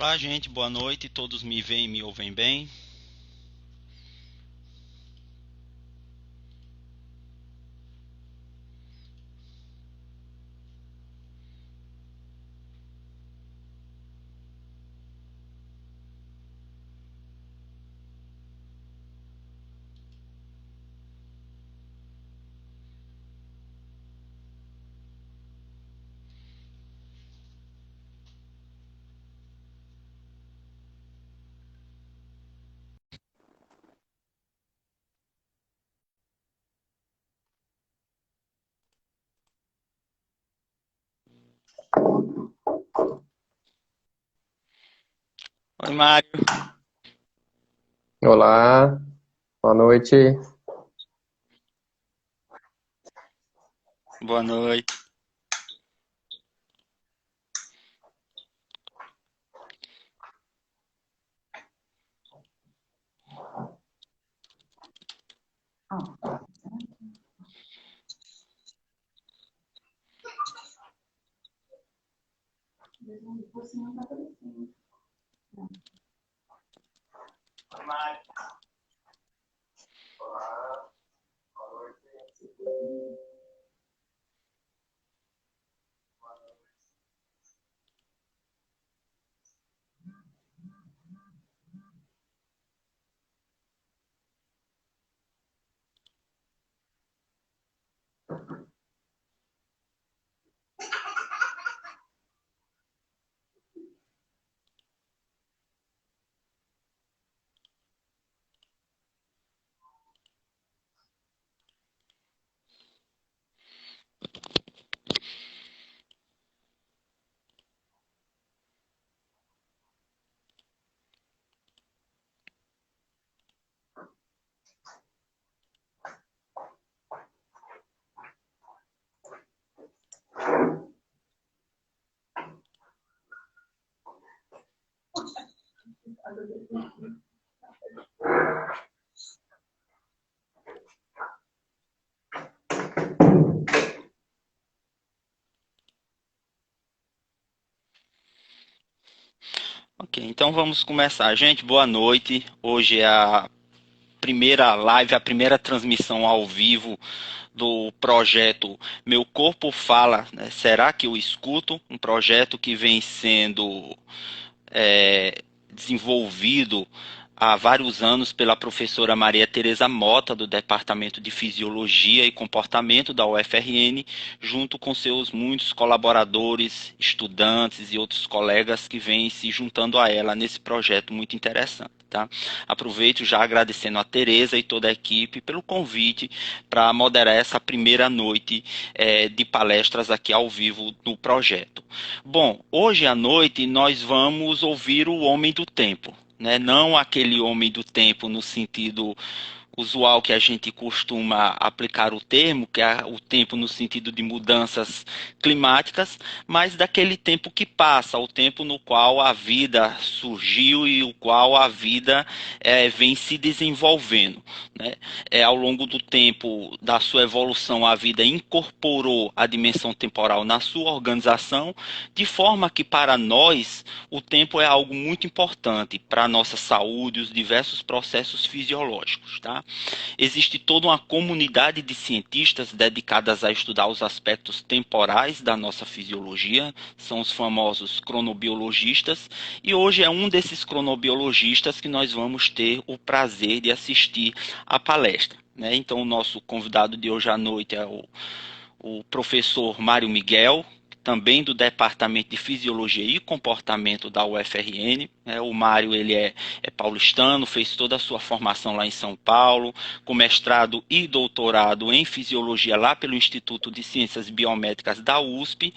Olá, gente, boa noite. Todos me veem e me ouvem bem? Oi, Mário. Olá, boa noite. Boa noite. Ok, então vamos começar. Gente, boa noite. Hoje é a primeira live, a primeira transmissão ao vivo do projeto Meu Corpo Fala, né? Será que eu escuto? Um projeto que vem sendo desenvolvido há vários anos pela professora Maria Tereza Mota, do Departamento de Fisiologia e Comportamento da UFRN, junto com seus muitos colaboradores, estudantes e outros colegas que vêm se juntando a ela nesse projeto muito interessante. Tá? Aproveito já agradecendo a Tereza e toda a equipe pelo convite para moderar essa primeira noite de palestras aqui ao vivo no projeto. Bom, hoje à noite nós vamos ouvir o Homem do Tempo, né? Não aquele homem do tempo no sentido usual que a gente costuma aplicar o termo, que é o tempo no sentido de mudanças climáticas, mas daquele tempo que passa, o tempo no qual a vida surgiu e o qual a vida vem se desenvolvendo, né? Ao longo do tempo da sua evolução, a vida incorporou a dimensão temporal na sua organização, de forma que para nós o tempo é algo muito importante para a nossa saúde, os diversos processos fisiológicos, tá? Existe toda uma comunidade de cientistas dedicadas a estudar os aspectos temporais da nossa fisiologia, são os famosos cronobiologistas, e hoje é um desses cronobiologistas que nós vamos ter o prazer de assistir à palestra. Né? Então, o nosso convidado de hoje à noite é o professor Mário Miguel, também do Departamento de Fisiologia e Comportamento da UFRN. O Mário ele é paulistano, fez toda a sua formação lá em São Paulo, com mestrado e doutorado em Fisiologia lá pelo Instituto de Ciências Biomédicas da USP,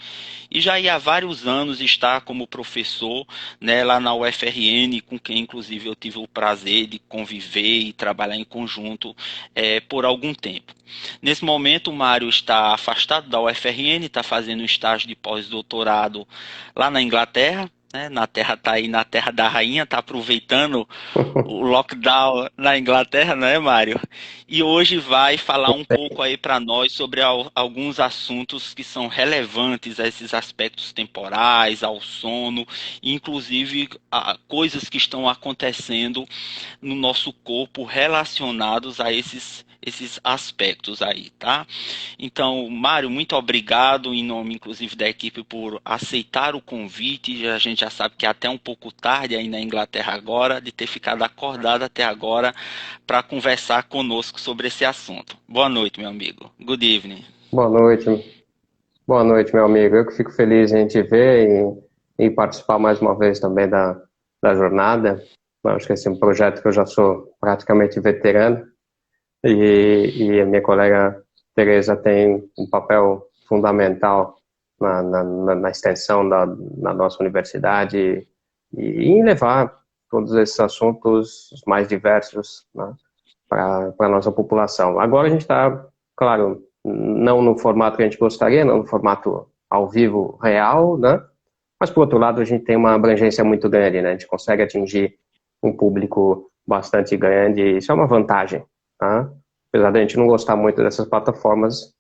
e já há vários anos está como professor, né, lá na UFRN, com quem inclusive eu tive o prazer de conviver e trabalhar em conjunto por algum tempo. Nesse momento, o Mário está afastado da UFRN, está fazendo um estágio de pós-doutorado lá na Inglaterra. né? Na terra tá aí, na terra da rainha, tá aproveitando o lockdown na Inglaterra, não é, Mário? E hoje vai falar um pouco aí para nós sobre alguns assuntos que são relevantes a esses aspectos temporais, ao sono, inclusive a coisas que estão acontecendo no nosso corpo relacionados a esses aspectos aí, tá? Então, Mário, muito obrigado em nome, inclusive, da equipe por aceitar o convite. A gente já sabe que é até um pouco tarde aí na Inglaterra agora, de ter ficado acordado até agora para conversar conosco sobre esse assunto. Boa noite, meu amigo. Good evening. Boa noite, boa noite, meu amigo. Eu que fico feliz em te ver e participar mais uma vez também da jornada. Eu acho que esse é um projeto que eu já sou praticamente veterano e a minha colega Teresa tem um papel fundamental na extensão da nossa universidade e em levar todos esses assuntos mais diversos, né, para a nossa população. Agora a gente está, claro, não no formato que a gente gostaria, não no formato ao vivo real, né? Mas, por outro lado, a gente tem uma abrangência muito grande, né? A gente consegue atingir um público bastante grande, e isso é uma vantagem, tá? Apesar de a gente não gostar muito dessas plataformas,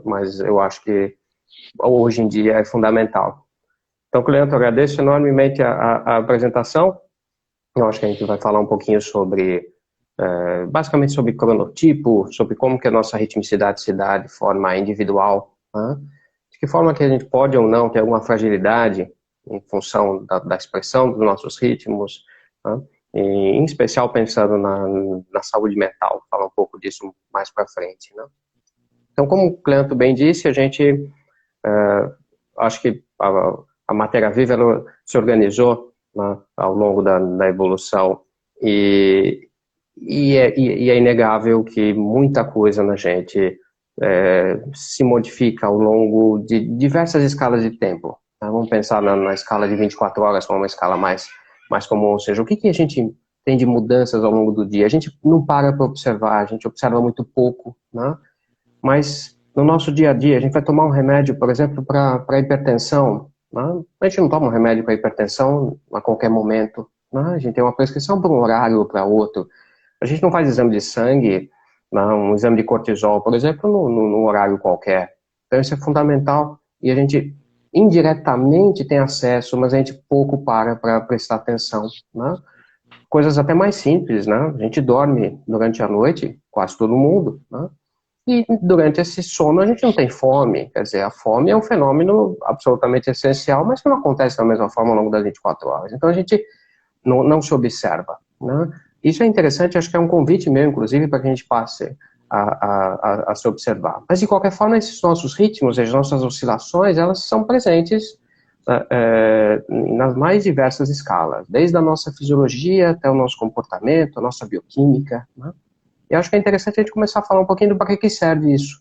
mas eu acho que hoje em dia é fundamental. Então, Cleanto, eu agradeço enormemente a apresentação. Eu acho que a gente vai falar um pouquinho sobre basicamente sobre cronotipo, sobre como que a nossa ritmicidade se dá de forma individual, né? De que forma que a gente pode ou não ter alguma fragilidade em função da expressão dos nossos ritmos, né? E, em especial pensando na saúde mental, falar um pouco disso mais para frente, né? Então, como o Cleanto bem disse, a gente, acho que a matéria viva ela se organizou, né, ao longo da evolução e é inegável que muita coisa na gente se modifica ao longo de diversas escalas de tempo. Tá? Vamos pensar na escala de 24 horas como uma escala mais comum, ou seja, o que a gente tem de mudanças ao longo do dia? A gente não para observar, a gente observa muito pouco, né? Mas no nosso dia a dia, a gente vai tomar um remédio, por exemplo, para hipertensão, né? A gente não toma um remédio para hipertensão a qualquer momento, né? A gente tem uma prescrição para um horário ou para outro. A gente não faz exame de sangue, não, um exame de cortisol, por exemplo, no horário qualquer. Então isso é fundamental e a gente indiretamente tem acesso, mas a gente pouco para prestar atenção, né? Coisas até mais simples, né? A gente dorme durante a noite, quase todo mundo, né? E durante esse sono a gente não tem fome, quer dizer, a fome é um fenômeno absolutamente essencial, mas que não acontece da mesma forma ao longo das 24 horas. Então a gente não se observa, né? Isso é interessante, acho que é um convite meu, inclusive, para que a gente passe a se observar. Mas, de qualquer forma, esses nossos ritmos, as nossas oscilações, elas são presentes nas mais diversas escalas, desde a nossa fisiologia até o nosso comportamento, a nossa bioquímica, né? E acho que é interessante a gente começar a falar um pouquinho do para que serve isso,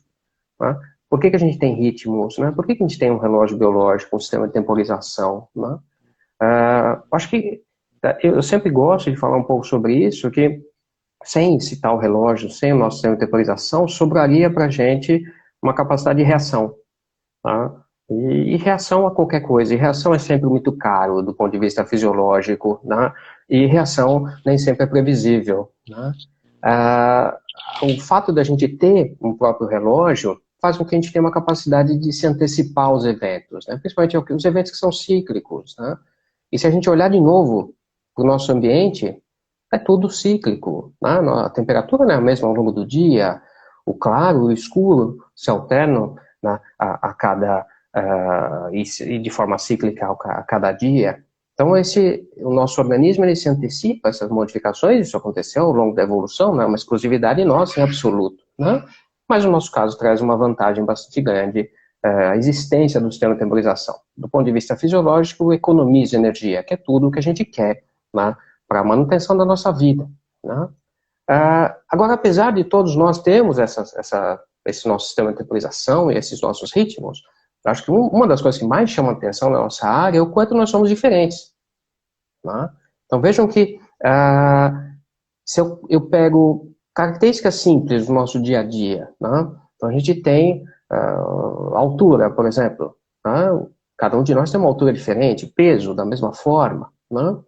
né? Por que a gente tem ritmos, né? Por que a gente tem um relógio biológico, um sistema de temporização, né? Acho que eu sempre gosto de falar um pouco sobre isso, que sem citar o relógio, sem o nosso sistema de temporização, sobraria para a gente uma capacidade de reação, tá? E reação a qualquer coisa, e reação é sempre muito caro do ponto de vista fisiológico, né? E reação nem sempre é previsível, né? O fato da gente ter um próprio relógio faz com que a gente tenha uma capacidade de se antecipar aos eventos, né? Principalmente os eventos que são cíclicos, né? E se a gente olhar de novo para o nosso ambiente, é tudo cíclico, né? A temperatura não é a mesma ao longo do dia, o claro e o escuro se alternam, né, a cada e de forma cíclica a cada dia. Então o nosso organismo ele se antecipa a essas modificações, isso aconteceu ao longo da evolução, não é uma exclusividade nossa em absoluto, né? Mas no nosso caso traz uma vantagem bastante grande, a existência do sistema de temporização. Do ponto de vista fisiológico, economiza energia, que é tudo o que a gente quer, né, para a manutenção da nossa vida, né? Agora, apesar de todos nós termos esse nosso sistema de temporização e esses nossos ritmos, eu acho que uma das coisas que mais chama a atenção na nossa área é o quanto nós somos diferentes, né? Então vejam que se eu pego características simples do nosso dia a dia, né? Então a gente tem altura, por exemplo, né? Cada um de nós tem uma altura diferente, peso da mesma forma, né?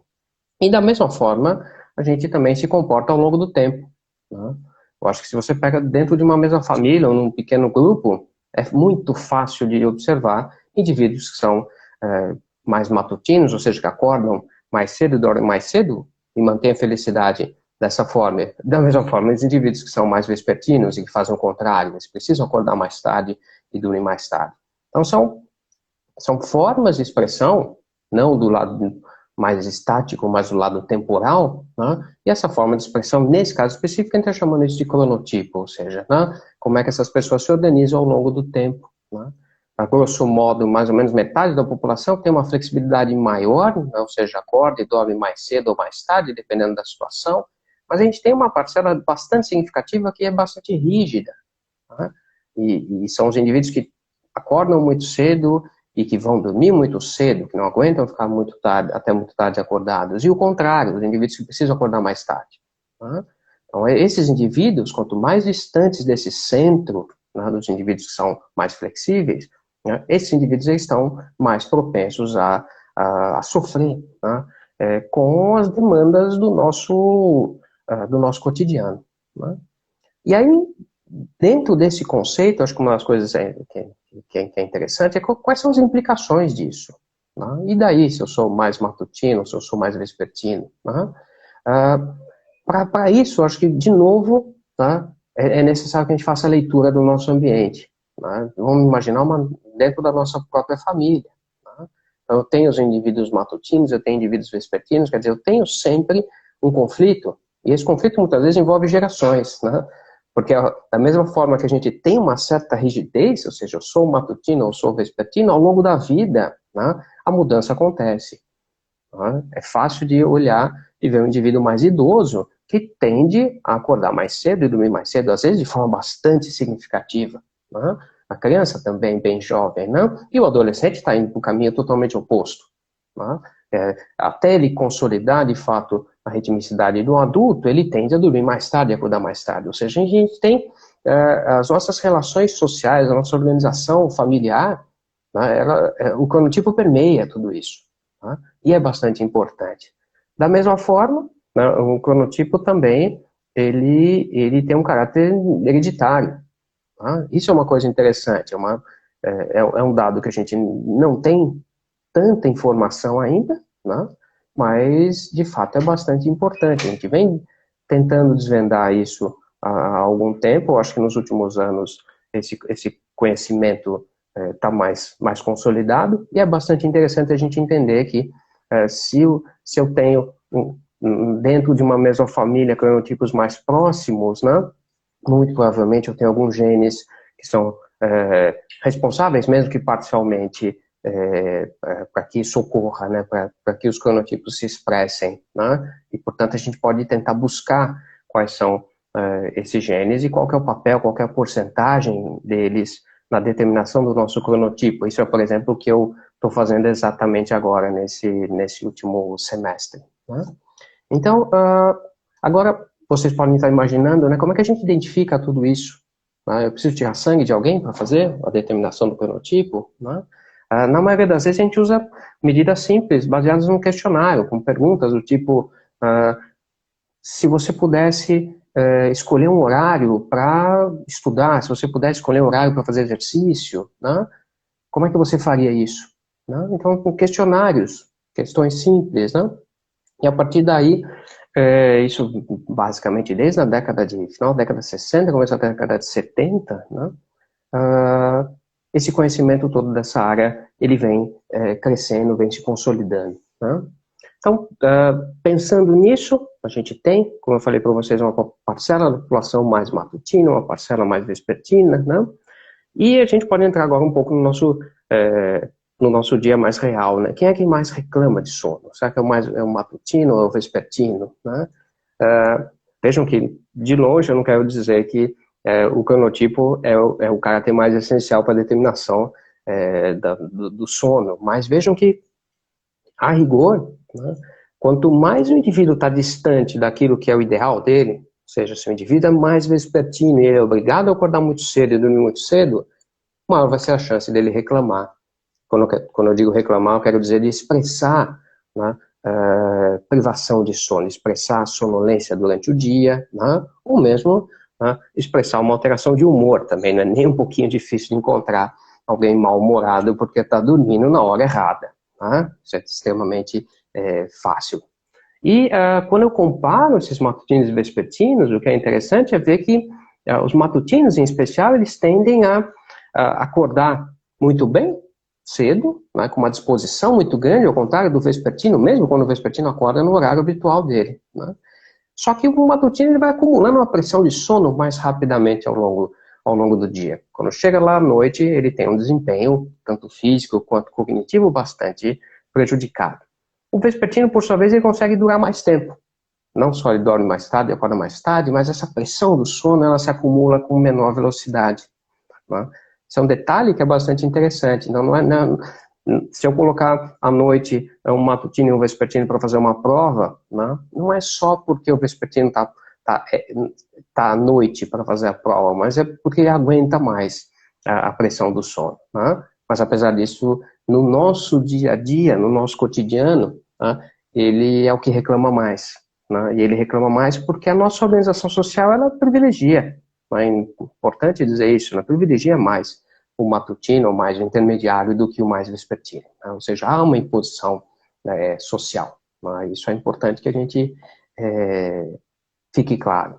E da mesma forma, a gente também se comporta ao longo do tempo, né? Eu acho que se você pega dentro de uma mesma família ou num pequeno grupo, é muito fácil de observar indivíduos que são mais matutinos, ou seja, que acordam mais cedo, dormem mais cedo e mantêm a felicidade dessa forma. Da mesma forma, os indivíduos que são mais vespertinos e que fazem o contrário, eles precisam acordar mais tarde e dormir mais tarde. Então, são formas de expressão, não do lado mais estático, mas do lado temporal, né? E essa forma de expressão, nesse caso específico, a gente está chamando isso de cronotipo, ou seja, né? Como é que essas pessoas se organizam ao longo do tempo, né? A grosso modo, mais ou menos metade da população tem uma flexibilidade maior, né? Ou seja, acorda e dorme mais cedo ou mais tarde, dependendo da situação, mas a gente tem uma parcela bastante significativa que é bastante rígida, né? E são os indivíduos que acordam muito cedo e que vão dormir muito cedo, que não aguentam ficar muito tarde, até muito tarde acordados, e o contrário, os indivíduos que precisam acordar mais tarde, né? Então, esses indivíduos, quanto mais distantes desse centro, né, dos indivíduos que são mais flexíveis, né, esses indivíduos estão mais propensos a sofrer, né, com as demandas do nosso cotidiano, né? E aí, dentro desse conceito, acho que uma das coisas que é interessante é quais são as implicações disso, né? E daí, se eu sou mais matutino, se eu sou mais vespertino, né? Para isso, acho que, de novo, tá, é necessário que a gente faça a leitura do nosso ambiente, né? Vamos imaginar dentro da nossa própria família, né? Então, eu tenho os indivíduos matutinos, eu tenho indivíduos vespertinos, quer dizer, eu tenho sempre um conflito, e esse conflito muitas vezes envolve gerações, né? Porque da mesma forma que a gente tem uma certa rigidez, ou seja, eu sou matutino ou sou vespertino, ao longo da vida, né, a mudança acontece, né? É fácil de olhar e ver um indivíduo mais idoso que tende a acordar mais cedo e dormir mais cedo, às vezes de forma bastante significativa, né? A criança também bem jovem, né? E o adolescente está indo para o caminho totalmente oposto, né? Até ele consolidar de fato a ritmicidade do adulto, ele tende a dormir mais tarde e acordar mais tarde. Ou seja, a gente tem as nossas relações sociais, a nossa organização familiar, né, o cronotipo permeia tudo isso, tá? E é bastante importante. Da mesma forma, né, o cronotipo também ele tem um caráter hereditário, tá? Isso é uma coisa interessante, é um dado que a gente não tem tanta informação ainda, né? Mas de fato é bastante importante. A gente vem tentando desvendar isso há algum tempo. Eu acho que nos últimos anos esse conhecimento está mais consolidado, e é bastante interessante a gente entender que se eu tenho dentro de uma mesma família cronotipos mais próximos, né? Muito provavelmente eu tenho alguns genes que são responsáveis, mesmo que parcialmente, para que isso ocorra, né, para que os cronotipos se expressem, né, e portanto a gente pode tentar buscar quais são esses genes e qual que é o papel, qual que é a porcentagem deles na determinação do nosso cronotipo. Isso é, por exemplo, o que eu estou fazendo exatamente agora, nesse último semestre, né? Então, agora vocês podem estar imaginando, né, como é que a gente identifica tudo isso, né? Eu preciso tirar sangue de alguém para fazer a determinação do cronotipo, né? Na maioria das vezes a gente usa medidas simples, baseadas num questionário, com perguntas do tipo, se você pudesse escolher um horário para estudar, se você pudesse escolher um horário para fazer exercício, né? Como é que você faria isso, né? Então, com questionários, questões simples, né? E a partir daí, isso basicamente desde a final da década de 60, começo da década de 70, né? Esse conhecimento todo dessa área, ele vem crescendo, vem se consolidando, né? Então, pensando nisso, a gente tem, como eu falei para vocês, uma parcela da população mais matutina, uma parcela mais vespertina, né? E a gente pode entrar agora um pouco no nosso dia mais real, né? Quem é que mais reclama de sono? Será que é o matutino ou é o vespertino, né? Vejam que, de longe, eu não quero dizer que o cronotipo é o caráter mais essencial para a determinação do sono, mas vejam que, a rigor, né, quanto mais o indivíduo está distante daquilo que é o ideal dele, ou seja, se o indivíduo é mais vespertino e ele é obrigado a acordar muito cedo e dormir muito cedo, maior vai ser a chance dele reclamar Quando eu digo reclamar, eu quero dizer de expressar, né, privação de sono, expressar sonolência durante o dia, né, ou mesmo, né, expressar uma alteração de humor também. Não é nem um pouquinho difícil de encontrar alguém mal-humorado porque está dormindo na hora errada. Né? Isso é extremamente fácil. E quando eu comparo esses matutinos e vespertinos, o que é interessante é ver que os matutinos, em especial, eles tendem a acordar muito bem, cedo, né, com uma disposição muito grande, ao contrário do vespertino, mesmo quando o vespertino acorda no horário habitual dele. Né? Só que o matutino ele vai acumulando uma pressão de sono mais rapidamente ao longo do dia. Quando chega lá à noite, ele tem um desempenho, tanto físico quanto cognitivo, bastante prejudicado. O vespertino, por sua vez, ele consegue durar mais tempo. Não só ele dorme mais tarde, acorda mais tarde, mas essa pressão do sono ela se acumula com menor velocidade. Né? Isso é um detalhe que é bastante interessante. Então, se eu colocar à noite um matutino e um vespertino para fazer uma prova, né, não é só porque o vespertino está à noite para fazer a prova, mas é porque ele aguenta mais a pressão do sono. Né? Mas, apesar disso, no nosso dia a dia, no nosso cotidiano, né, ele é o que reclama mais. Né? E ele reclama mais porque a nossa organização social ela privilegia. É importante dizer isso, né? Privilegia mais o matutino, ou mais o intermediário, do que o mais vespertino. Né? Ou seja, há uma imposição social. Né? Isso é importante que a gente fique claro.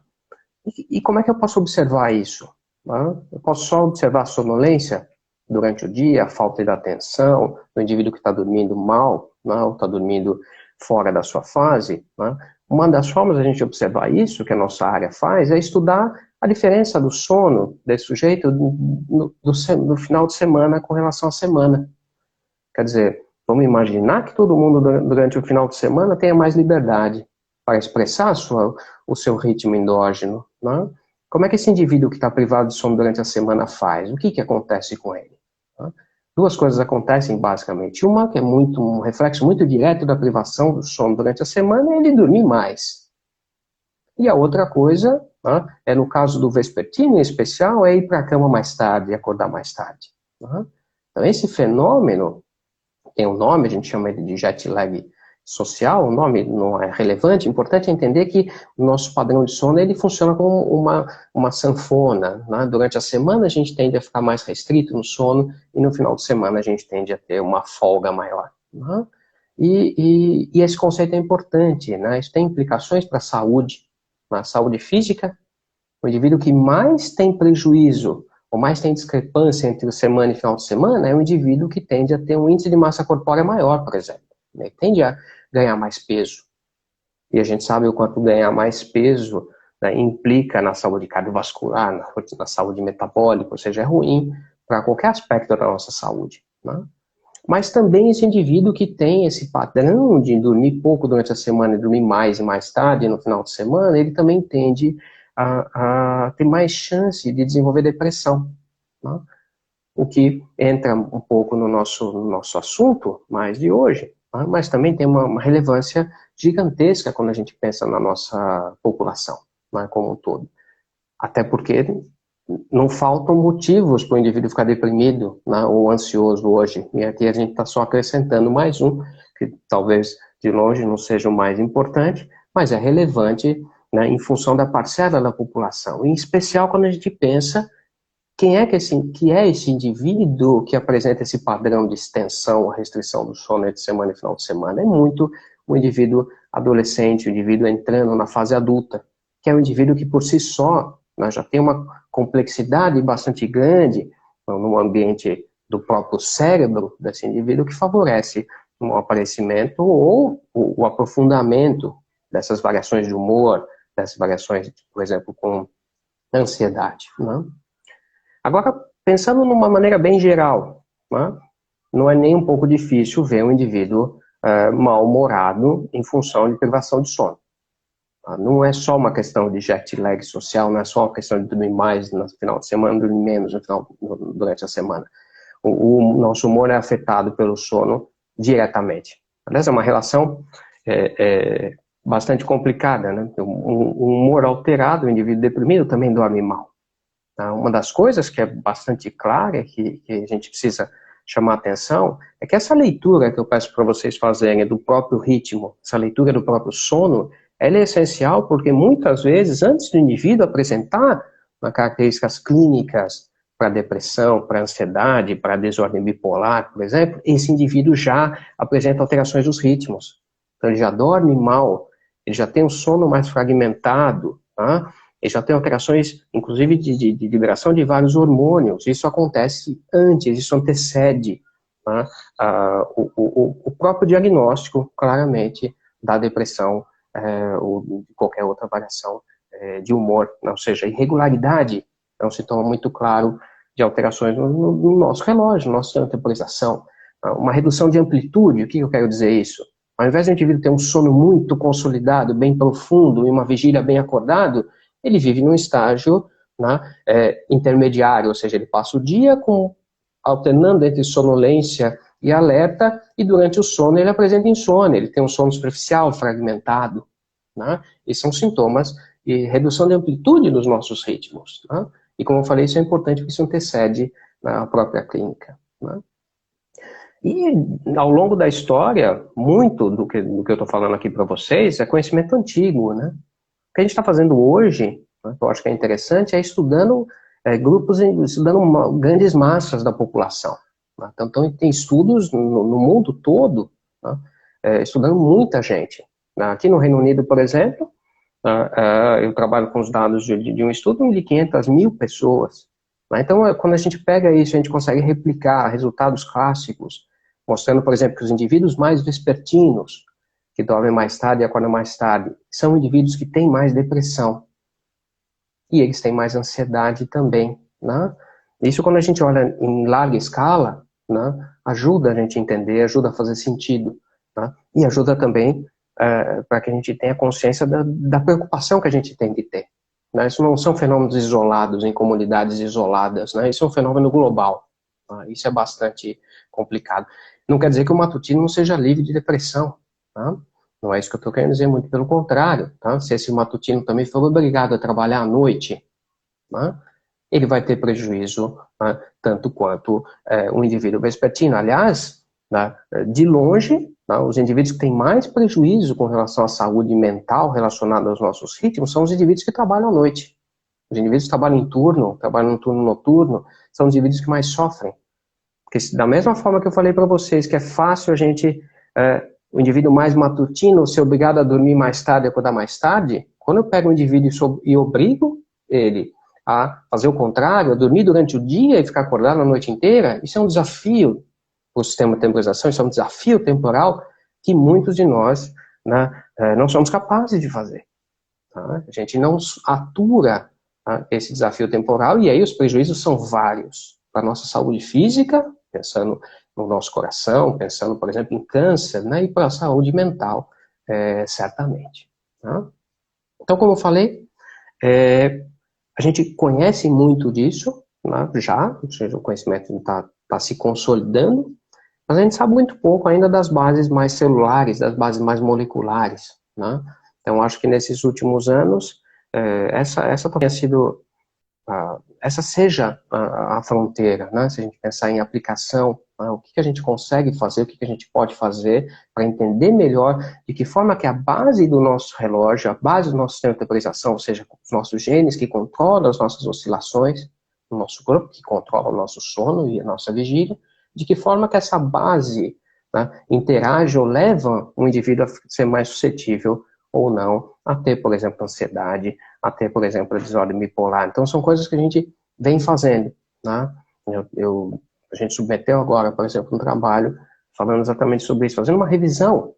E como é que eu posso observar isso? Né? Eu posso só observar a sonolência durante o dia, a falta de atenção, do indivíduo que está dormindo mal, né? Ou está dormindo fora da sua fase. Né? Uma das formas de a gente observar isso, que a nossa área faz, é estudar a diferença do sono desse sujeito no final de semana com relação à semana. Quer dizer, vamos imaginar que todo mundo durante o final de semana tenha mais liberdade para expressar o seu ritmo endógeno. Né? Como é que esse indivíduo que está privado de sono durante a semana faz? O que acontece com ele? Né? Duas coisas acontecem basicamente. Uma que é um reflexo muito direto da privação do sono durante a semana é ele dormir mais. E a outra coisa, né, no caso do vespertino em especial, é ir para a cama mais tarde e acordar mais tarde. Né? Então esse fenômeno tem um nome, a gente chama ele de jet lag social, o nome não é relevante, o importante é entender que o nosso padrão de sono ele funciona como uma sanfona. Né? Durante a semana a gente tende a ficar mais restrito no sono e no final de semana a gente tende a ter uma folga maior. Né? E esse conceito é importante, né? Isso tem implicações para a saúde. Na saúde física, o indivíduo que mais tem prejuízo ou mais tem discrepância entre semana e final de semana é o indivíduo que tende a ter um índice de massa corpórea maior, por exemplo. Ele tende a ganhar mais peso. E a gente sabe o quanto ganhar mais peso, né, implica na saúde cardiovascular, na saúde metabólica, ou seja, é ruim para qualquer aspecto da nossa saúde. Né? Mas também esse indivíduo que tem esse padrão de dormir pouco durante a semana e dormir mais e mais tarde no final de semana, ele também tende a ter mais chance de desenvolver depressão. Né? O que entra um pouco no nosso assunto mais de hoje, né? Mas também tem uma relevância gigantesca quando a gente pensa na nossa população, né, como um todo. Até porque não faltam motivos para o indivíduo ficar deprimido, né, ou ansioso hoje. E aqui a gente está só acrescentando mais um, que talvez de longe não seja o mais importante, mas é relevante, né, em função da parcela da população. Em especial quando a gente pensa quem é que é esse indivíduo que apresenta esse padrão de extensão ou restrição do sono entre semana e final de semana. É muito o indivíduo adolescente, o indivíduo entrando na fase adulta, que é um indivíduo que por si só, né, já tem uma complexidade bastante grande no ambiente do próprio cérebro desse indivíduo que favorece o aparecimento ou o aprofundamento dessas variações de humor, dessas variações, por exemplo, com ansiedade, né? Agora, pensando numa maneira bem geral, né, não é nem um pouco difícil ver um indivíduo mal-humorado em função de privação de sono. Tá? Não é só uma questão de jet lag social, não é só uma questão de dormir mais no final de semana, dormir menos durante a semana. O nosso humor é afetado pelo sono diretamente. Aliás, é uma relação bastante complicada. Né? Um humor alterado, o indivíduo deprimido também dorme mal. Uma das coisas que é bastante clara, que a gente precisa chamar a atenção é que essa leitura que eu peço para vocês fazerem do próprio ritmo, essa leitura do próprio sono, ela é essencial porque muitas vezes, antes do indivíduo apresentar características clínicas para depressão, para ansiedade, para desordem bipolar, por exemplo, esse indivíduo já apresenta alterações dos ritmos. Então ele já dorme mal, ele já tem um sono mais fragmentado, tá? Ele já tem alterações, inclusive, de liberação de vários hormônios. Isso acontece antes, isso antecede, tá? O próprio diagnóstico, claramente, da depressão ou de qualquer outra variação de humor. Ou seja, irregularidade é um sintoma muito claro de alterações no nosso relógio, na nossa temporização. Uma redução de amplitude, o que eu quero dizer isso? Ao invés do indivíduo ter um sono muito consolidado, bem profundo, e uma vigília bem acordado, ele vive num estágio, né, intermediário, ou seja, ele passa o dia alternando entre sonolência e alerta, e durante o sono ele apresenta insônia, ele tem um sono superficial, fragmentado. Né? Esses são sintomas de redução de amplitude dos nossos ritmos. Né? E como eu falei, isso é importante porque isso antecede a própria clínica. Né? E ao longo da história, muito do que eu estou falando aqui para vocês é conhecimento antigo, né? O que a gente está fazendo hoje, né, que eu acho que é interessante, é estudando estudando grandes massas da população. Né? Então, tem estudos no mundo todo, né, estudando muita gente. Aqui no Reino Unido, por exemplo, eu trabalho com os dados de um estudo de 500 mil pessoas. Né? Então, quando a gente pega isso, a gente consegue replicar resultados clássicos, mostrando, por exemplo, que os indivíduos mais vespertinos, que dormem mais tarde e acordam mais tarde, são indivíduos que têm mais depressão. E eles têm mais ansiedade também. Né? Isso, quando a gente olha em larga escala, né, ajuda a gente a entender, ajuda a fazer sentido. Né? E ajuda também para que a gente tenha consciência da preocupação que a gente tem que ter. Né? Isso não são fenômenos isolados, em comunidades isoladas. Né? Isso é um fenômeno global. Né? Isso é bastante complicado. Não quer dizer que o matutino não seja livre de depressão. Tá? Não é isso que eu estou querendo dizer, muito pelo contrário. Tá? Se esse matutino também for obrigado a trabalhar à noite, tá? Ele vai ter prejuízo, tá? Tanto quanto um indivíduo vespertino. Aliás, tá? De longe, tá? Os indivíduos que têm mais prejuízo com relação à saúde mental relacionada aos nossos ritmos são os indivíduos que trabalham à noite. Os indivíduos que trabalham em turno, trabalham no turno noturno, são os indivíduos que mais sofrem. Porque da mesma forma que eu falei para vocês que é fácil a gente, o indivíduo mais matutino, ser obrigado a dormir mais tarde e acordar mais tarde, quando eu pego um indivíduo e obrigo ele a fazer o contrário, a dormir durante o dia e ficar acordado a noite inteira, isso é um desafio para o sistema de temporização, isso é um desafio temporal que muitos de nós, né, não somos capazes de fazer. Tá? A gente não atura, tá, esse desafio temporal e aí os prejuízos são vários para a nossa saúde física, pensando no nosso coração, pensando, por exemplo, em câncer, né, e para a saúde mental, certamente. Tá? Então, como eu falei, a gente conhece muito disso, né, já, ou seja, o conhecimento está se consolidando, mas a gente sabe muito pouco ainda das bases mais celulares, das bases mais moleculares. Né? Então, acho que nesses últimos anos, essa tenha sido... essa seja a fronteira, né? Se a gente pensar em aplicação, né? O que a gente consegue fazer, o que a gente pode fazer para entender melhor de que forma que a base do nosso relógio, a base do nosso sistema de temporização, ou seja, os nossos genes que controlam as nossas oscilações, o nosso corpo que controla o nosso sono e a nossa vigília, de que forma que essa base, né, interage ou leva um indivíduo a ser mais suscetível ou não a ter, por exemplo, ansiedade, a ter, por exemplo, a desordem bipolar. Então, são coisas que a gente vem fazendo. Né? A gente submeteu agora, por exemplo, um trabalho falando exatamente sobre isso, fazendo uma revisão.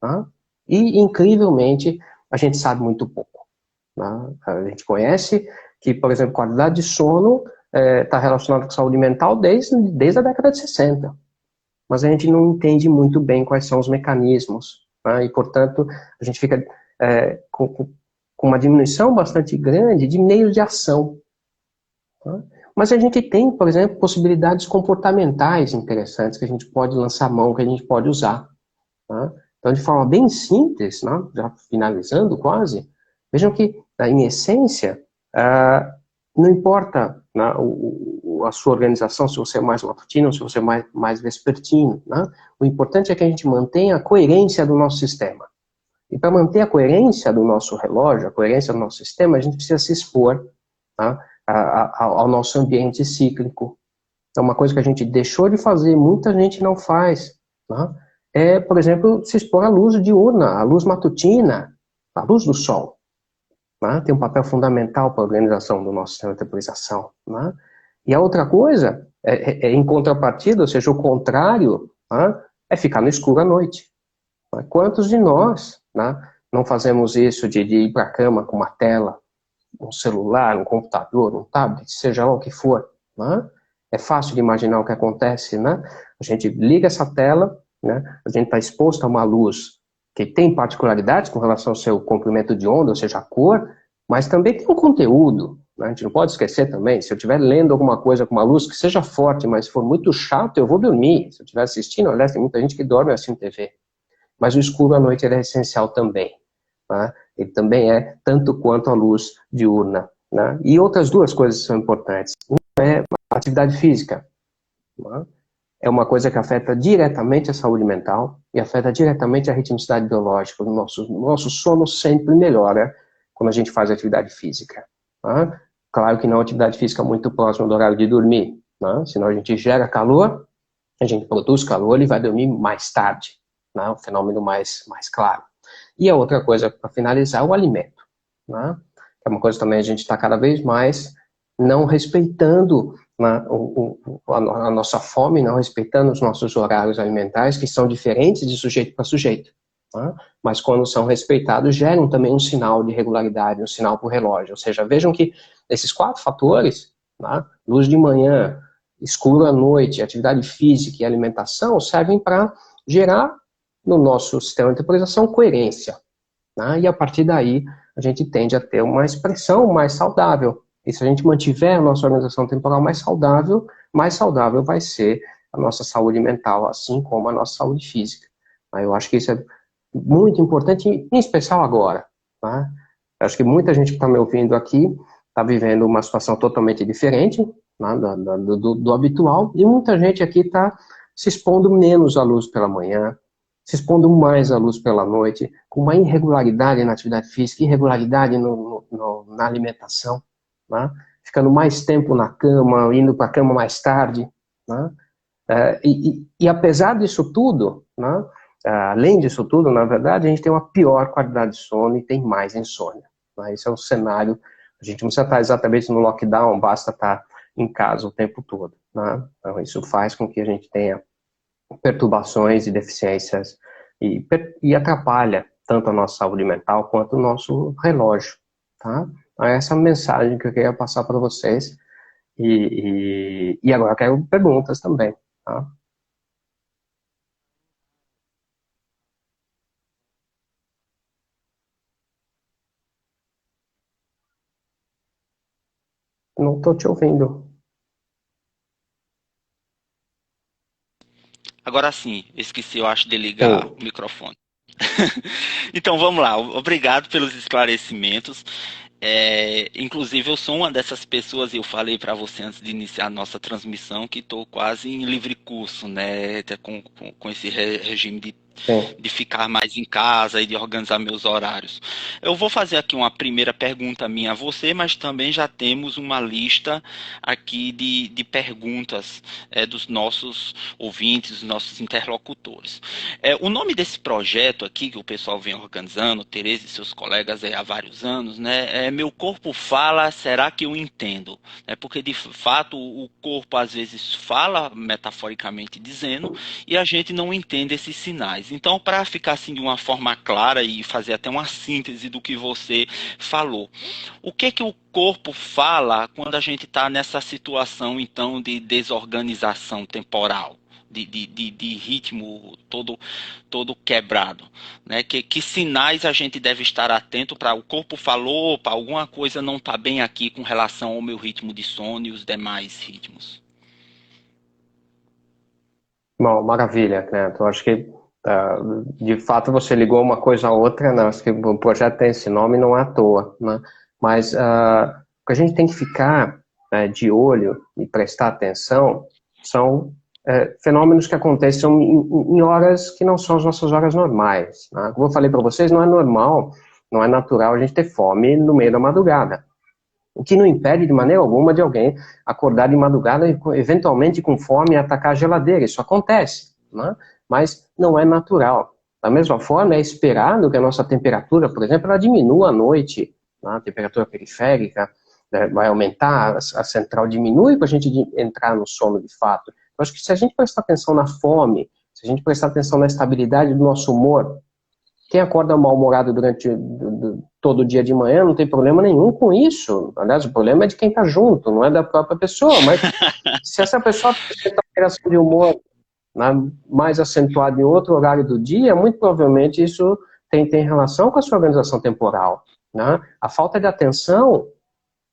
Né? E, incrivelmente, a gente sabe muito pouco. Né? A gente conhece que, por exemplo, qualidade de sono está relacionada com saúde mental desde a década de 60. Mas a gente não entende muito bem quais são os mecanismos. Né? E, portanto, a gente fica com uma diminuição bastante grande de meios de ação. Tá? Mas a gente tem, por exemplo, possibilidades comportamentais interessantes que a gente pode lançar mão, que a gente pode usar. Tá? Então, de forma bem simples, né, já finalizando quase, vejam que, em essência, não importa, né, a sua organização, se você é mais matutino, se você é mais vespertino, né? O importante é que a gente mantenha a coerência do nosso sistema. E para manter a coerência do nosso relógio, a coerência do nosso sistema, a gente precisa se expor, tá? Ao nosso ambiente cíclico. Então, uma coisa que a gente deixou de fazer, muita gente não faz, tá? É, por exemplo, se expor à luz diurna, à luz matutina, à luz do sol. Né? Tem um papel fundamental para a organização do nosso sistema de temporização. Né? E a outra coisa, em contrapartida, ou seja, o contrário, né? É ficar no escuro à noite. Né? Quantos de nós, né, não fazemos isso de ir para a cama com uma tela, um celular, um computador, um tablet, seja lá o que for, né? É fácil de imaginar o que acontece, né? A gente liga essa tela, né? A gente está exposto a uma luz que tem particularidades com relação ao seu comprimento de onda, ou seja, a cor, mas também tem um conteúdo, né? A gente não pode esquecer também, se eu estiver lendo alguma coisa com uma luz que seja forte, mas for muito chato, eu vou dormir. Se eu estiver assistindo, aliás, tem muita gente que dorme assistindo TV. Mas o escuro à noite ele é essencial também. Né? Ele também é tanto quanto a luz diurna. Né? E outras duas coisas são importantes. Uma é a atividade física. Né? É uma coisa que afeta diretamente a saúde mental e afeta diretamente a ritmicidade biológica. O nosso sono sempre melhora quando a gente faz atividade física. Né? Claro que não é atividade física muito próxima do horário de dormir. Né? Senão a gente gera calor, a gente produz calor e vai dormir mais tarde. Né? O fenômeno mais claro. E a outra coisa, para finalizar, é o alimento. Né? É uma coisa também a gente está cada vez mais não respeitando, né, a nossa fome, não respeitando os nossos horários alimentares, que são diferentes de sujeito para sujeito. Né? Mas quando são respeitados, geram também um sinal de regularidade, um sinal para o relógio. Ou seja, vejam que esses 4 fatores, né, luz de manhã, escuro à noite, atividade física e alimentação, servem para gerar no nosso sistema de temporização coerência. Né? E a partir daí, a gente tende a ter uma expressão mais saudável. E se a gente mantiver a nossa organização temporal mais saudável vai ser a nossa saúde mental, assim como a nossa saúde física. Eu acho que isso é muito importante, em especial agora. Né? Eu acho que muita gente que está me ouvindo aqui está vivendo uma situação totalmente diferente, né, do habitual, e muita gente aqui está se expondo menos à luz pela manhã, se expondo mais à luz pela noite, com uma irregularidade na atividade física, irregularidade na alimentação, né? Ficando mais tempo na cama, indo para a cama mais tarde. Né? E apesar disso tudo, né, além disso tudo, na verdade, a gente tem uma pior qualidade de sono e tem mais insônia. Né? Esse é o cenário. A gente não precisa estar exatamente no lockdown, basta estar em casa o tempo todo. Né? Então, isso faz com que a gente tenha perturbações e deficiências e atrapalha tanto a nossa saúde mental quanto o nosso relógio, tá? Então, essa é a mensagem que eu queria passar para vocês e agora eu quero perguntas também, tá? Não estou te ouvindo. Agora sim, esqueci, eu acho, de ligar Sim. o microfone. Então vamos lá, obrigado pelos esclarecimentos. Inclusive, eu sou uma dessas pessoas, e eu falei para você antes de iniciar a nossa transmissão, que estou quase em livre curso, né? Até com esse regime Sim. de ficar mais em casa e de organizar meus horários. Eu vou fazer aqui uma primeira pergunta minha a você, mas também já temos uma lista aqui de perguntas dos nossos ouvintes, dos nossos interlocutores. O nome desse projeto aqui que o pessoal vem organizando, Tereza e seus colegas há vários anos, né? Meu corpo fala, será que eu entendo? Porque de fato o corpo às vezes fala, metaforicamente dizendo, e a gente não entende esses sinais. Então, para ficar assim de uma forma clara e fazer até uma síntese do que você falou, o que o corpo fala quando a gente está nessa situação então de desorganização temporal? De ritmo todo quebrado, né? Que sinais a gente deve estar atento para o corpo falou, para alguma coisa não está bem aqui com relação ao meu ritmo de sono e os demais ritmos? Bom, maravilha, né? Eu acho que, de fato, você ligou uma coisa a outra, né? Acho que o projeto tem esse nome não é à toa, né? Mas o que a gente tem que ficar né, de olho e prestar atenção, são fenômenos que acontecem em horas que não são as nossas horas normais. Né? Como eu falei para vocês, não é normal, não é natural a gente ter fome no meio da madrugada. O que não impede de maneira alguma de alguém acordar de madrugada e eventualmente com fome e atacar a geladeira. Isso acontece, né? Mas não é natural. Da mesma forma, é esperado que a nossa temperatura, por exemplo, ela diminua à noite, né? A temperatura periférica, né, vai aumentar, a central diminui para a gente entrar no sono de fato. Eu acho que se a gente prestar atenção na fome, se a gente prestar atenção na estabilidade do nosso humor, quem acorda mal-humorado durante todo o dia de manhã não tem problema nenhum com isso. Aliás, o problema é de quem está junto, não é da própria pessoa. Mas se essa pessoa tem uma alteração de humor, né, mais acentuada em outro horário do dia, muito provavelmente isso tem relação com a sua organização temporal. Né? A falta de atenção,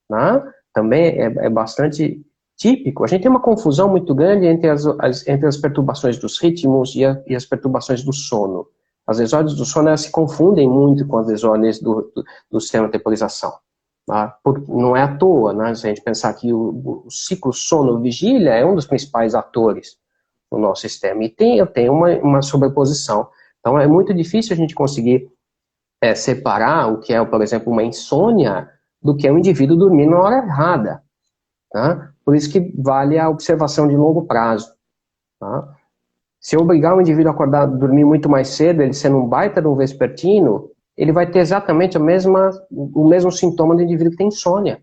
né, também é bastante típico. A gente tem uma confusão muito grande entre as perturbações dos ritmos e as perturbações do sono. As desordens do sono elas se confundem muito com as desordens do sistema de temporização. Tá? Não é à toa, né? Se a gente pensar que o ciclo sono-vigília é um dos principais atores no nosso sistema. E tem uma sobreposição. Então é muito difícil a gente conseguir separar o que é, por exemplo, uma insônia do que é um indivíduo dormir na hora errada. Tá? Por isso que vale a observação de longo prazo. Tá? Se eu obrigar o indivíduo a acordar, dormir muito mais cedo, ele sendo um baita de um vespertino, ele vai ter exatamente o mesmo sintoma do indivíduo que tem insônia.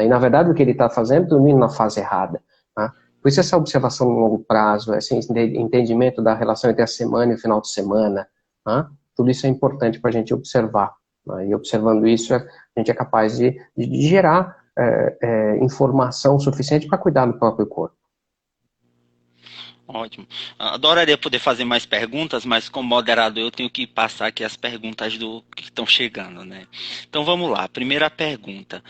E, na verdade, o que ele está fazendo é dormindo na fase errada. Tá? Por isso, essa observação no longo prazo, esse entendimento da relação entre a semana e o final de semana, tá? Tudo isso é importante para a gente observar. Tá? E observando isso, a gente é capaz de gerar informação suficiente para cuidar do próprio corpo. Ótimo. Adoraria poder fazer mais perguntas, mas como moderador eu tenho que passar aqui as perguntas que estão chegando, né? Então vamos lá. Primeira pergunta.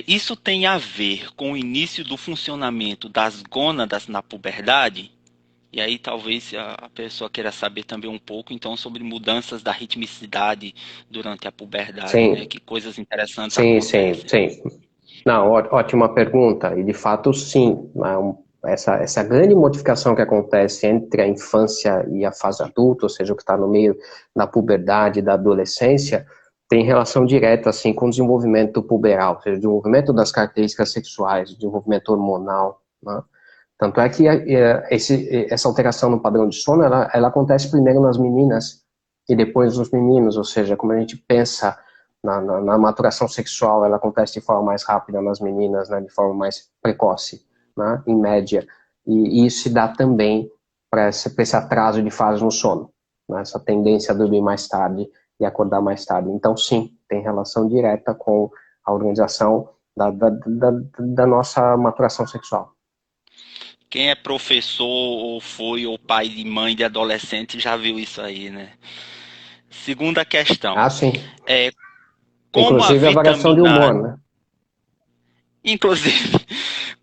Isso tem a ver com o início do funcionamento das gônadas na puberdade? E aí talvez a pessoa queira saber também um pouco então sobre mudanças da ritmicidade durante a puberdade, Sim. né? Que coisas interessantes acontecem. Sim. Não, ótima pergunta. E de fato, sim. Essa grande modificação que acontece entre a infância e a fase adulta, ou seja, o que está no meio da puberdade e da adolescência, tem relação direta assim, com o desenvolvimento puberal, ou seja, o desenvolvimento das características sexuais, o desenvolvimento hormonal. Né? Tanto é que essa alteração no padrão de sono, ela acontece primeiro nas meninas e depois nos meninos, ou seja, como a gente pensa na maturação sexual, ela acontece de forma mais rápida nas meninas, né, de forma mais precoce. Né, em média, e isso se dá também para esse atraso de fase no sono, né, essa tendência a dormir mais tarde e acordar mais tarde. Então, sim, tem relação direta com a organização da nossa maturação sexual. Quem é professor ou foi ou pai e mãe de adolescente já viu isso aí, né? Segunda questão. Sim. Como inclusive a variação de humor, né? Inclusive,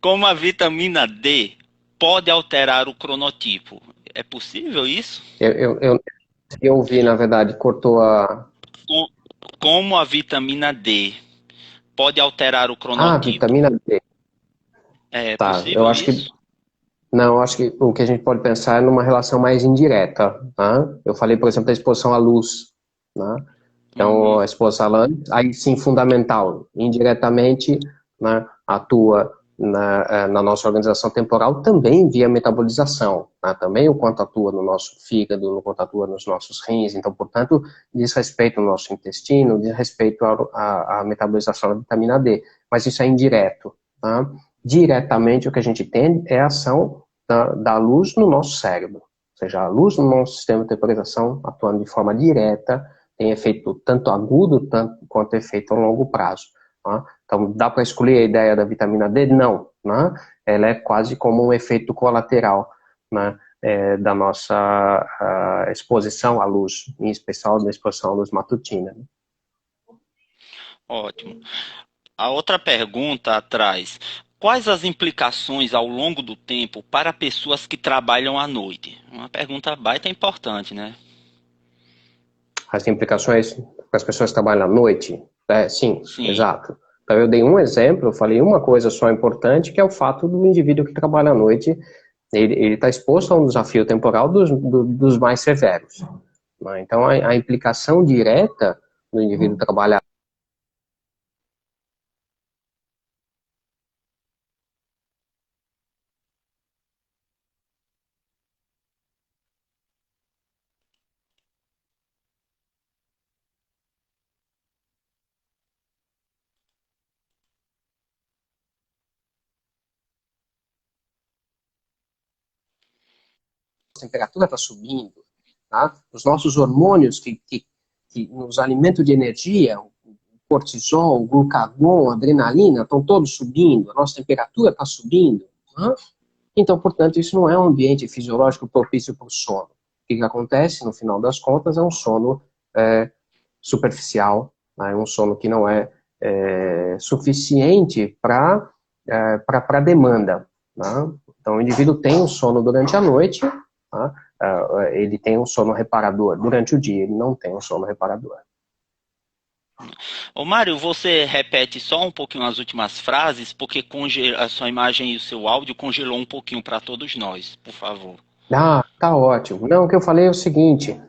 como a vitamina D pode alterar o cronotipo? É possível isso? Eu vi, na verdade, cortou a... Como a vitamina D pode alterar o cronotipo? Vitamina D. É possível eu acho isso? Não, eu acho que o que a gente pode pensar é numa relação mais indireta. Tá? Eu falei, por exemplo, da exposição à luz. Né? Então, a exposição à luz, aí sim, fundamental. Indiretamente, né, atua na nossa organização temporal também via metabolização. Né? Também o quanto atua no nosso fígado, o quanto atua nos nossos rins. Então, portanto, diz respeito ao nosso intestino, diz respeito à metabolização da vitamina D. Mas isso é indireto. Tá? Diretamente, o que a gente tem é a ação da luz no nosso cérebro. Ou seja, a luz no nosso sistema de temporização, atuando de forma direta, tem efeito tanto agudo quanto efeito a longo prazo. Né? Então, dá para escolher a ideia da vitamina D? Não. Né? Ela é quase como um efeito colateral, né, da nossa exposição à luz, em especial da exposição à luz matutina. Ótimo. A outra pergunta atrás. Quais as implicações ao longo do tempo para pessoas que trabalham à noite? Uma pergunta baita importante, né? As implicações para as pessoas que trabalham à noite? Sim, exato. Então, eu dei um exemplo, eu falei uma coisa só importante, que é o fato do indivíduo que trabalha à noite, ele está exposto a um desafio temporal dos mais severos. Né? Então, a implicação direta do indivíduo trabalhar a temperatura está subindo, tá? Os nossos hormônios que nos alimentam de energia, o cortisol, o glucagon, a adrenalina, estão todos subindo, a nossa temperatura está subindo. Tá? Então, portanto, isso não é um ambiente fisiológico propício para o sono. O que acontece, no final das contas, é um sono superficial, né? É um sono que não é, suficiente para a demanda. Né? Então, o indivíduo tem um sono durante a noite, tá? Ele tem um sono reparador. Durante o dia, ele não tem um sono reparador. Ô Mário, você repete só um pouquinho as últimas frases, porque a sua imagem e o seu áudio congelou um pouquinho para todos nós, por favor. Ah, tá ótimo. Não, o que eu falei é o seguinte,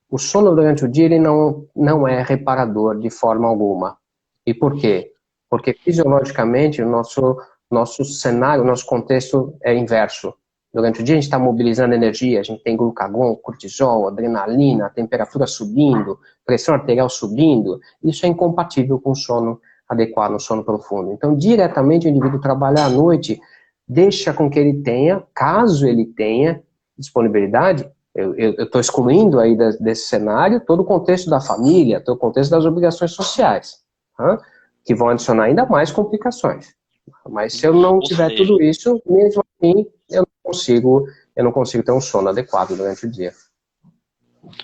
o sono durante o dia ele não é reparador de forma alguma. E por quê? Porque fisiologicamente o nosso cenário, o nosso contexto é inverso. Durante o dia a gente está mobilizando energia, a gente tem glucagon, cortisol, adrenalina, temperatura subindo, pressão arterial subindo. Isso é incompatível com o sono adequado, um sono profundo. Então, diretamente o indivíduo trabalhar à noite deixa com que ele tenha, caso ele tenha disponibilidade, eu estou excluindo aí desse cenário todo o contexto da família, todo o contexto das obrigações sociais, tá? Que vão adicionar ainda mais complicações. Mas se eu não tiver tudo isso, mesmo assim, eu não consigo ter um sono adequado durante o dia.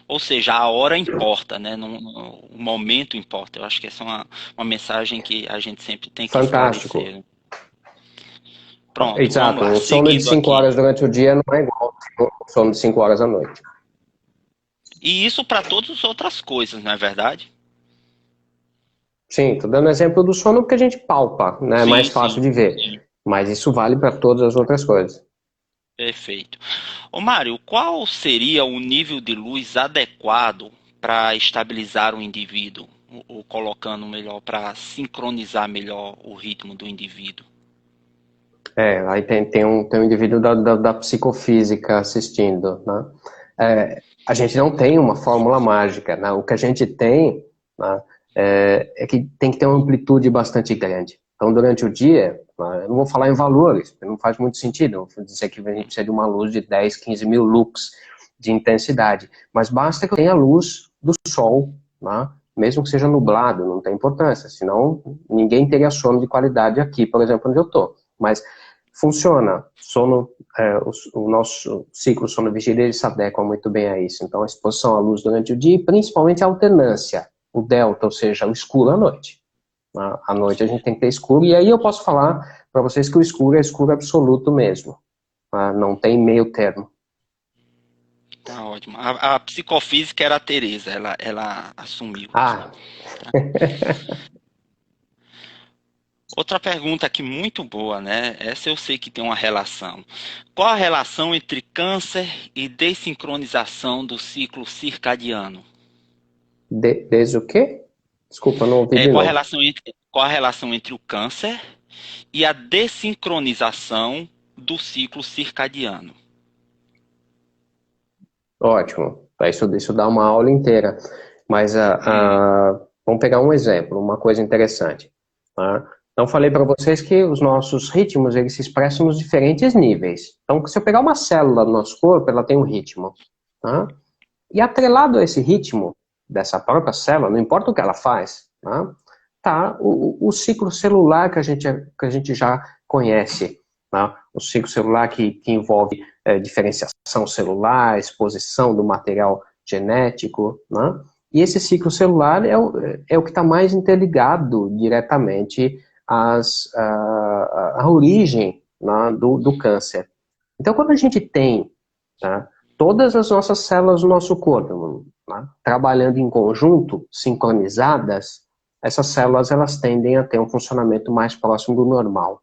Ou seja, a hora importa, né? O momento importa. Eu acho que essa é uma mensagem que a gente sempre tem que Fantástico. esclarecer. Pronto, Exato, vamos lá. um sono de Seguindo 5 aqui. horas durante o dia não é igual um sono de 5 horas à noite. E isso para todas as outras coisas, não é verdade? Sim, estou dando exemplo do sono porque a gente palpa, né? É mais Sim, fácil sim. de ver. Mas isso vale para todas as outras coisas. Perfeito. Ô Mário, qual seria o nível de luz adequado para estabilizar o indivíduo? Ou colocando melhor, para sincronizar melhor o ritmo do indivíduo? Aí tem um indivíduo da psicofísica assistindo, né? A gente não tem uma fórmula mágica, né? O que a gente tem, né, é que tem que ter uma amplitude bastante grande. Então, durante o dia, né, eu não vou falar em valores, porque não faz muito sentido. Eu vou dizer que a gente precisa de uma luz de 10, 15 mil lux de intensidade, mas basta que eu tenha a luz do sol, né? Mesmo que seja nublado, não tem importância, senão ninguém teria sono de qualidade aqui, por exemplo, onde eu estou. Mas funciona. Sono, o nosso ciclo sono-vigília ele se adequa muito bem a isso. Então, a exposição à luz durante o dia e principalmente a alternância, o delta, ou seja, o escuro à noite. À noite a gente tem que ter escuro, e aí eu posso falar para vocês que o escuro é escuro absoluto mesmo. Não tem meio termo. Tá ótimo. A psicofísica era a Tereza, ela assumiu. Ah, Outra pergunta aqui muito boa, né? Essa eu sei que tem uma relação. Qual a relação entre câncer e desincronização do ciclo circadiano? desde o quê? Desculpa, não ouvi de novo. Qual a relação entre o câncer e a desincronização do ciclo circadiano? Ótimo. Isso dá uma aula inteira. Mas vamos pegar um exemplo, uma coisa interessante. Tá? Então, falei para vocês que os nossos ritmos eles se expressam nos diferentes níveis. Então, se eu pegar uma célula do nosso corpo, ela tem um ritmo. Tá? E atrelado a esse ritmo dessa própria célula, não importa o que ela faz, tá o ciclo celular que a gente já conhece. Tá? O ciclo celular que envolve diferenciação celular, exposição do material genético, né? E esse ciclo celular é o que está mais interligado diretamente à origem, né, do câncer. Então, quando a gente tem, tá, todas as nossas células do nosso corpo, né, trabalhando em conjunto, sincronizadas, essas células elas tendem a ter um funcionamento mais próximo do normal.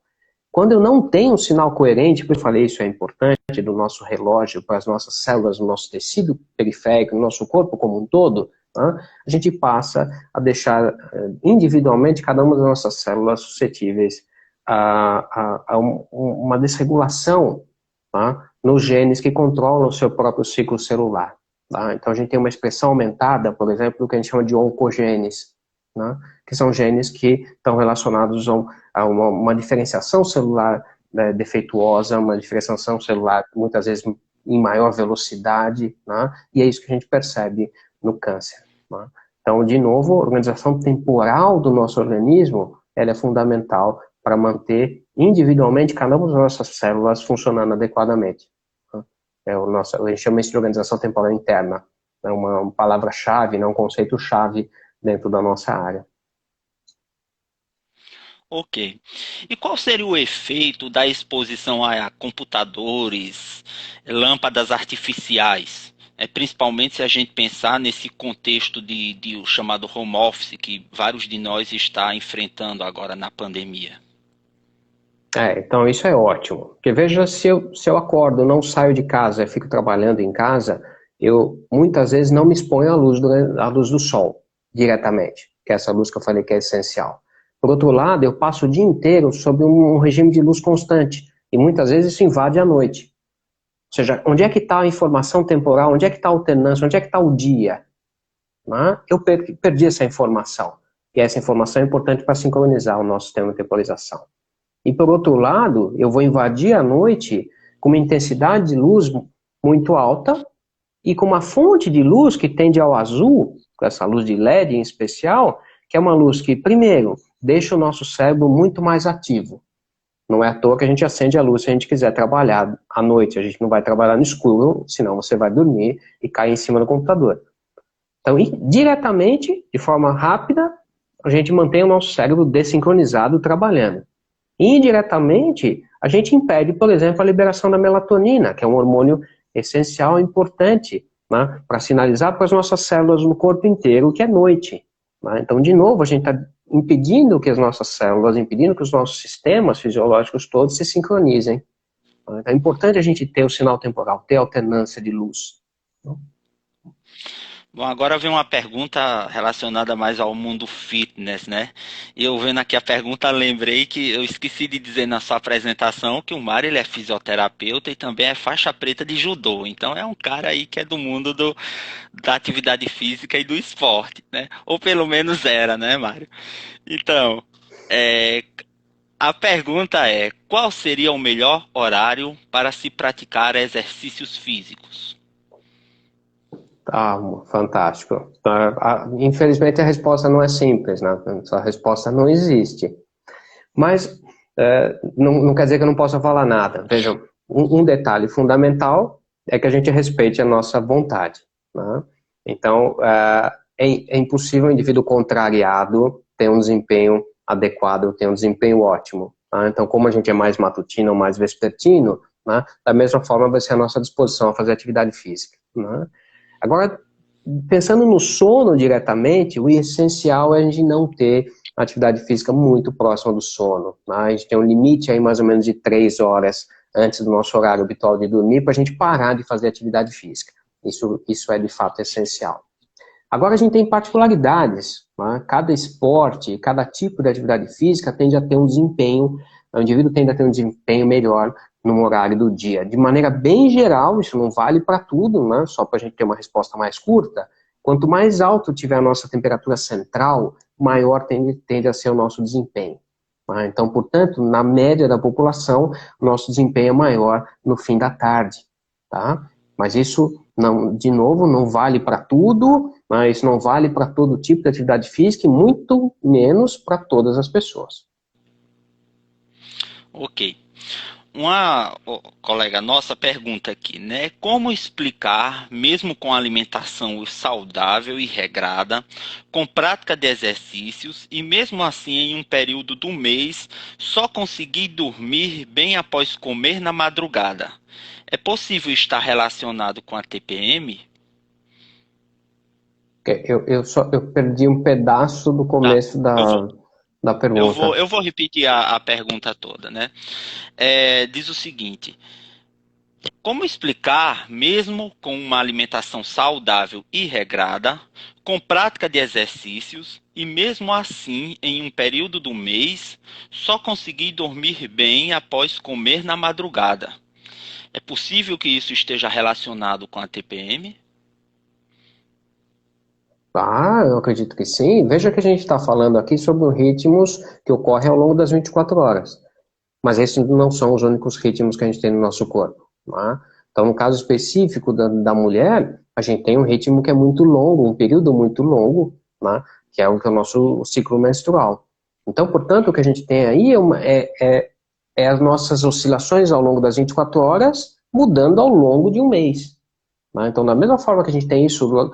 Quando eu não tenho um sinal coerente, porque eu falei isso é importante, do nosso relógio para as nossas células, no nosso tecido periférico, no nosso corpo como um todo, tá? A gente passa a deixar individualmente cada uma das nossas células suscetíveis a uma desregulação, tá? Nos genes que controlam o seu próprio ciclo celular. Tá? Então a gente tem uma expressão aumentada, por exemplo, do que a gente chama de oncogenes, né? Que são genes que estão relacionados a uma diferenciação celular, né, defeituosa, uma diferenciação celular muitas vezes em maior velocidade, né? E é isso que a gente percebe no câncer. Né? Então, de novo, a organização temporal do nosso organismo ela é fundamental para manter individualmente cada uma das nossas células funcionando adequadamente. Né? A gente chama isso de organização temporal interna. É uma palavra-chave, né, um conceito-chave dentro da nossa área. Ok. E qual seria o efeito da exposição a computadores, lâmpadas artificiais? Principalmente se a gente pensar nesse contexto de o chamado home office, que vários de nós está enfrentando agora na pandemia. Então isso é ótimo. Porque veja, se eu acordo, não saio de casa, fico trabalhando em casa, eu muitas vezes não me exponho à luz do sol diretamente, que é essa luz que eu falei que é essencial. Por outro lado, eu passo o dia inteiro sob um regime de luz constante, e muitas vezes isso invade a noite. Ou seja, onde é que está a informação temporal, onde é que está a alternância, onde é que está o dia? Né? Eu perdi essa informação, e essa informação é importante para sincronizar o nosso sistema de temporização. E por outro lado, eu vou invadir a noite com uma intensidade de luz muito alta e com uma fonte de luz que tende ao azul, com essa luz de LED em especial, que é uma luz que, primeiro, deixa o nosso cérebro muito mais ativo. Não é à toa que a gente acende a luz se a gente quiser trabalhar à noite. A gente não vai trabalhar no escuro, senão você vai dormir e cair em cima do computador. Então, diretamente, de forma rápida, a gente mantém o nosso cérebro desincronizado trabalhando. Indiretamente, a gente impede, por exemplo, a liberação da melatonina, que é um hormônio essencial e importante, né, para sinalizar para as nossas células no corpo inteiro que é noite. Né? Então, de novo, a gente está impedindo que as nossas células, impedindo que os nossos sistemas fisiológicos todos se sincronizem. Né? Então, é importante a gente ter o sinal temporal, ter alternância de luz. Bom, agora vem uma pergunta relacionada mais ao mundo fitness, né? Eu vendo aqui a pergunta, lembrei que eu esqueci de dizer na sua apresentação que o Mário ele é fisioterapeuta e também é faixa preta de judô. Então é um cara aí que é do mundo da atividade física e do esporte, né? Ou pelo menos era, né, Mário? Então, é, a pergunta é: qual seria o melhor horário para se praticar exercícios físicos? Ah, fantástico. Infelizmente a resposta não é simples, né? A resposta não existe. Mas não quer dizer que eu não possa falar nada. Vejam, um detalhe fundamental é que a gente respeite a nossa vontade. Né? Então, é impossível o indivíduo contrariado ter um desempenho adequado, ter um desempenho ótimo. Tá? Então, como a gente é mais matutino ou mais vespertino, né? Da mesma forma vai ser a nossa disposição a fazer atividade física. Né? Agora, pensando no sono diretamente, o essencial é a gente não ter atividade física muito próxima do sono. Né? A gente tem um limite aí mais ou menos de 3 horas antes do nosso horário habitual de dormir para a gente parar de fazer atividade física. Isso é de fato essencial. Agora a gente tem particularidades. Né? Cada esporte, cada tipo de atividade física tende a ter um desempenho, o indivíduo tende a ter um desempenho melhor no horário do dia. De maneira bem geral, isso não vale para tudo, né? Só para a gente ter uma resposta mais curta. Quanto mais alto tiver a nossa temperatura central, maior tende a ser o nosso desempenho. Tá? Então, portanto, na média da população, o nosso desempenho é maior no fim da tarde. Tá? Mas isso, não, de novo, não vale para tudo, mas não vale para todo tipo de atividade física e muito menos para todas as pessoas. Ok. Uma colega nossa pergunta aqui, né? Como explicar, mesmo com alimentação saudável e regrada, com prática de exercícios e mesmo assim em um período do mês, só conseguir dormir bem após comer na madrugada? É possível estar relacionado com a TPM? Eu perdi um pedaço do Tá. começo Eu vou, da pergunta. eu vou repetir a pergunta toda, né? Diz o seguinte: como explicar, mesmo com uma alimentação saudável e regrada, com prática de exercícios, e mesmo assim, em um período do mês, só conseguir dormir bem após comer na madrugada? É possível que isso esteja relacionado com a TPM? Ah, eu acredito que sim. Veja que a gente está falando aqui sobre ritmos que ocorrem ao longo das 24 horas. Mas esses não são os únicos ritmos que a gente tem no nosso corpo, né? Então, no caso específico da mulher, a gente tem um ritmo que é muito longo, um período muito longo, né? Que é o nosso ciclo menstrual. Então, portanto, o que a gente tem aí é as nossas oscilações ao longo das 24 horas mudando ao longo de um mês. Né? Então, da mesma forma que a gente tem isso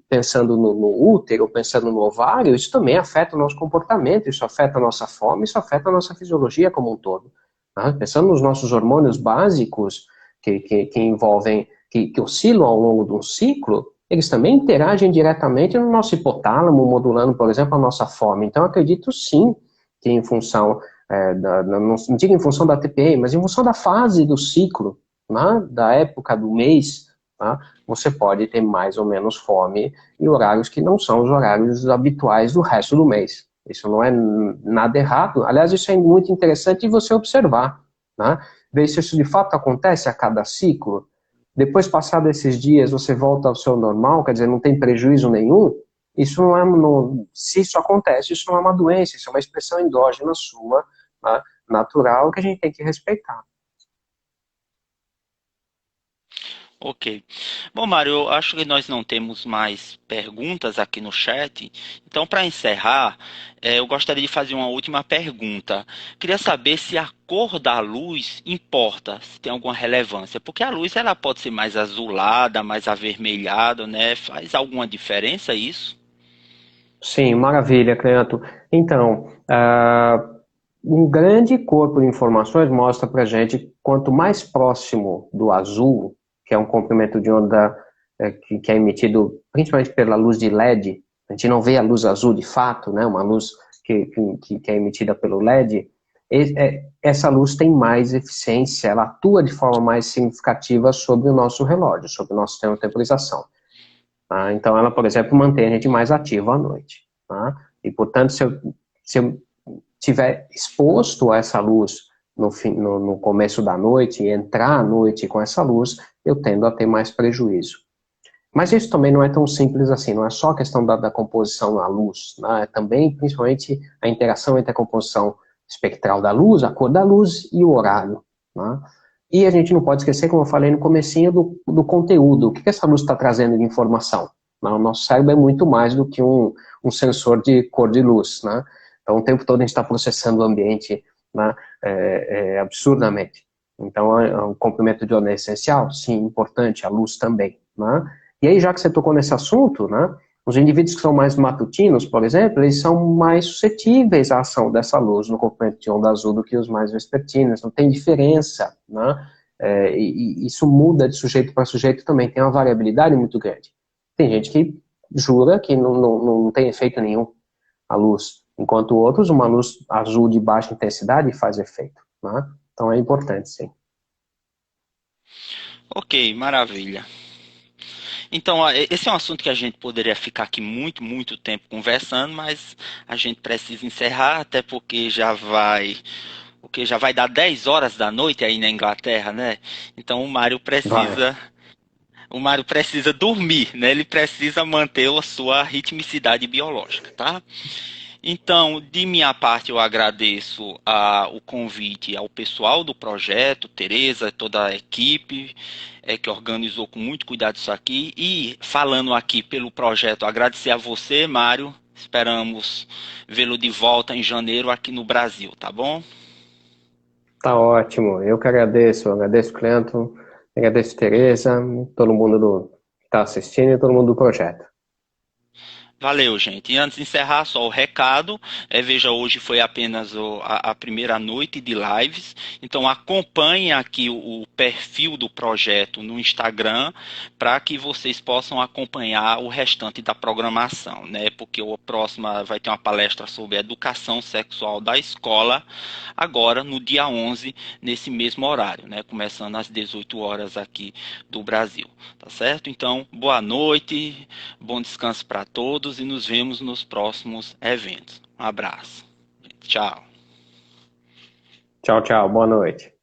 pensando no útero, pensando no ovário, isso também afeta o nosso comportamento, isso afeta a nossa fome, isso afeta a nossa fisiologia como um todo. Né? Pensando nos nossos hormônios básicos, que envolvem, que oscilam ao longo de um ciclo, eles também interagem diretamente no nosso hipotálamo, modulando, por exemplo, a nossa fome. Então, acredito sim que em função, não digo em função da TPM, mas em função da fase do ciclo, né? Da época do mês, tá? Você pode ter mais ou menos fome em horários que não são os horários habituais do resto do mês. Isso não é nada errado. Aliás, isso é muito interessante de você observar, né? Ver se isso de fato acontece a cada ciclo. Depois, passado esses dias, você volta ao seu normal, quer dizer, não tem prejuízo nenhum. Isso não é, se isso acontece, isso não é uma doença, isso é uma expressão endógena sua, né, natural, que a gente tem que respeitar. Ok. Bom, Mário, eu acho que nós não temos mais perguntas aqui no chat. Então, para encerrar, eu gostaria de fazer uma última pergunta. Queria saber se a cor da luz importa, se tem alguma relevância, porque a luz ela pode ser mais azulada, mais avermelhada, né? Faz alguma diferença isso? Sim, maravilha, Cleanto. Então, um grande corpo de informações mostra para gente quanto mais próximo do azul, que é um comprimento de onda que é emitido principalmente pela luz de LED, a gente não vê a luz azul de fato, né? Uma luz que é emitida pelo LED. Essa luz tem mais eficiência, ela atua de forma mais significativa sobre o nosso relógio, sobre o nosso sistema de temporização. Tá? Então, ela, por exemplo, mantém a gente mais ativo à noite. Tá? E, portanto, se eu estiver exposto a essa luz no começo da noite e entrar à noite com essa luz, eu tendo a ter mais prejuízo. Mas isso também não é tão simples assim, não é só a questão da composição na luz, né? É também, principalmente, a interação entre a composição espectral da luz, a cor da luz e o horário. Né? E a gente não pode esquecer, como eu falei no comecinho, do conteúdo. O que essa luz está trazendo de informação? Né? O nosso cérebro é muito mais do que um sensor de cor de luz. Né? Então, o tempo todo a gente está processando o ambiente, né, absurdamente. Então, o comprimento de onda é essencial? Sim, importante, a luz também. Né? E aí, já que você tocou nesse assunto, né, os indivíduos que são mais matutinos, por exemplo, eles são mais suscetíveis à ação dessa luz no comprimento de onda azul do que os mais vespertinos. Não tem diferença, né? E isso muda de sujeito para sujeito também, tem uma variabilidade muito grande. Tem gente que jura que não tem efeito nenhum a luz, enquanto outros, uma luz azul de baixa intensidade faz efeito. Né? Então é importante, sim. Ok, maravilha. Então, ó, esse é um assunto que a gente poderia ficar aqui muito, muito tempo conversando, mas a gente precisa encerrar, até porque já vai dar 10 horas da noite aí na Inglaterra, né? Então Vai. o Mário precisa dormir, né? Ele precisa manter a sua ritmicidade biológica, tá? Então, de minha parte, eu agradeço o convite ao pessoal do projeto, Tereza, toda a equipe que organizou com muito cuidado isso aqui. E falando aqui pelo projeto, agradecer a você, Mário. Esperamos vê-lo de volta em janeiro aqui no Brasil, tá bom? Tá ótimo. Eu agradeço Cleiton, agradeço Tereza, todo mundo que está assistindo e todo mundo do projeto. Valeu, gente. E antes de encerrar, só o recado. Veja, hoje foi apenas a primeira noite de lives. Então acompanhe aqui o perfil do projeto no Instagram para que vocês possam acompanhar o restante da programação, né? Porque o próximo vai ter uma palestra sobre educação sexual da escola, agora no dia 11, nesse mesmo horário, né? Começando às 18 horas aqui do Brasil, tá certo? Então, boa noite. Bom descanso para todos e nos vemos nos próximos eventos. Um abraço. Tchau. Tchau, tchau. Boa noite.